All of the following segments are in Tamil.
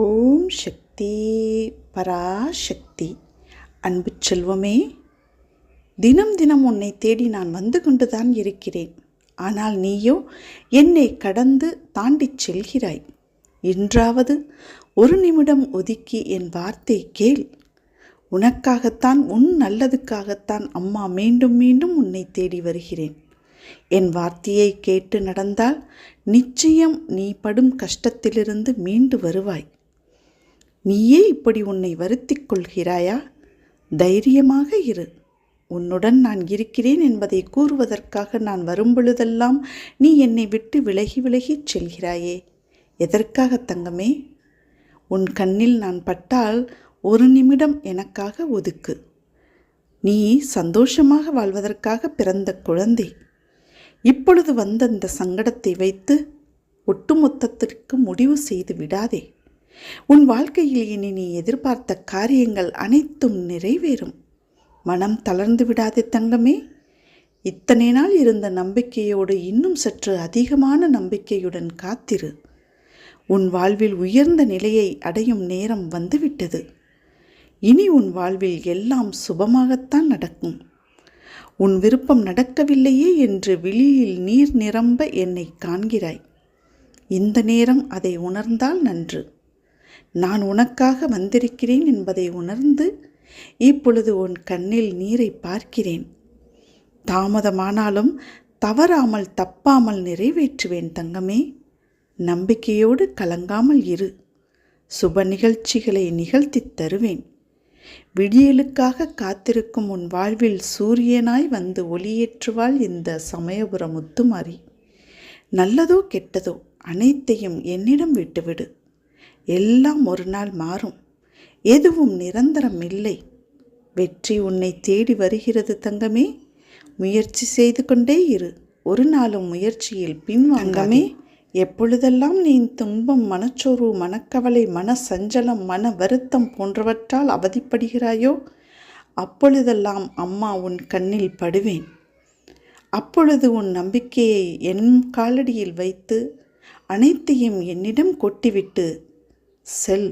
ஓம் சக்தி பராசக்தி. அன்பு செல்வமே, தினம் தினம் உன்னை தேடி நான் வந்து கொண்டுதான் இருக்கிறேன். ஆனால் நீயோ என்னை கடந்து தாண்டிச் செல்கிறாய். இன்றாவது ஒரு நிமிடம் ஒதுக்கி என் வார்த்தை கேள். உனக்காகத்தான், உன் நல்லதுக்காகத்தான் அம்மா மீண்டும் மீண்டும் உன்னை தேடி வருகிறேன். என் வார்த்தையை கேட்டு நடந்தால் நிச்சயம் நீ படும் கஷ்டத்திலிருந்து மீண்டு வருவாய். நீயே இப்படி உன்னை வருத்திக் கொள்கிறாயா? தைரியமாக இரு. உன்னுடன் நான் இருக்கிறேன் என்பதை கூறுவதற்காக நான் வரும்பொழுதெல்லாம் நீ என்னை விட்டு விலகி விலகிச் செல்கிறாயே. எதற்காக தங்கமே? உன் கண்ணில் நான் பட்டால் ஒரு நிமிடம் எனக்காக ஒதுக்கு. நீ சந்தோஷமாக வாழ்வதற்காக பிறந்த குழந்தை. இப்பொழுது வந்த இந்த சங்கடத்தை வைத்து ஒட்டுமொத்தத்திற்கு முடிவு செய்து விடாதே. உன் வாழ்க்கையில் இனி நீ எதிர்பார்த்த காரியங்கள் அனைத்தும் நிறைவேறும். மனம் தளர்ந்து விடாதே தங்கமே. இத்தனை நாள் இருந்த நம்பிக்கையோடு இன்னும் சற்று அதிகமான நம்பிக்கையுடன் காத்திரு. உன் வாழ்வில் உயர்ந்த நிலையை அடையும் நேரம் வந்துவிட்டது. இனி உன் வாழ்வில் எல்லாம் சுபமாகத்தான் நடக்கும். உன் விருப்பம் நடக்கவில்லையே என்று விழியில் நீர் நிரம்ப என்னை காண்கிறாய். இந்த நேரம் அதை உணர்ந்தால் நன்று. நான் உனக்காக வந்திருக்கிறேன் என்பதை உணர்ந்து இப்பொழுது உன் கண்ணில் நீரை பார்க்கிறேன். தாமதமானாலும் தவறாமல் தப்பாமல் நிறைவேற்றுவேன் தங்கமே. நம்பிக்கையோடு கலங்காமல் இரு. சுப நிகழ்ச்சிகளை நிகழ்த்தித் தருவேன். விடியலுக்காக காத்திருக்கும் உன் வாழ்வில் சூரியனாய் வந்து ஒளியேற்றுவாள் இந்த சமயபுர முத்துமாரி. நல்லதோ கெட்டதோ அனைத்தையும் என்னிடம் விட்டுவிடு. எல்லாம் ஒரு நாள் மாறும். எதுவும் நிரந்தரம் இல்லை. வெற்றி உன்னை தேடி வருகிறது தங்கமே. முயற்சி செய்து கொண்டே இரு. ஒரு நாளும் முயற்சியில் பின்வாங்காமே. எப்பொழுதெல்லாம் நீ துன்பம், மனச்சோர்வு, மனக்கவலை, மன சஞ்சலம், மன வருத்தம் போன்றவற்றால் அவதிப்படுகிறாயோ அப்பொழுதெல்லாம் அம்மா உன் கண்ணில் படுவேன். அப்பொழுது உன் நம்பிக்கையை என் காலடியில் வைத்து அனைத்தையும் என்னிடம் கொட்டிவிட்டு செல்.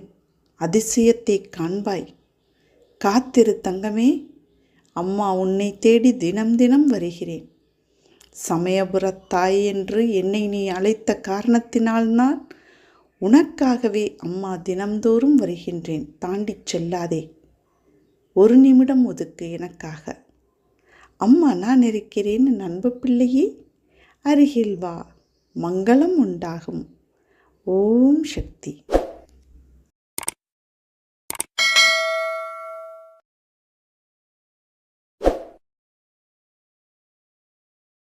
அதிசயத்தை காண்பாய். காத்திரு தங்கமே. அம்மா உன்னை தேடி தினம் தினம் வருகிறேன். சமயபுரத் தாய் என்று என்னை நீ அழைத்த காரணத்தினால் நான் உனக்காகவே அம்மா தினம்தோறும் வருகின்றேன். தாண்டிச் செல்லாதே. ஒரு நிமிடம் ஒதுக்கு எனக்காக. அம்மா நான் இருக்கிறேன் என் அன்பு பிள்ளையே. அருகில் வா. மங்களம் உண்டாகும். ஓம் சக்தி.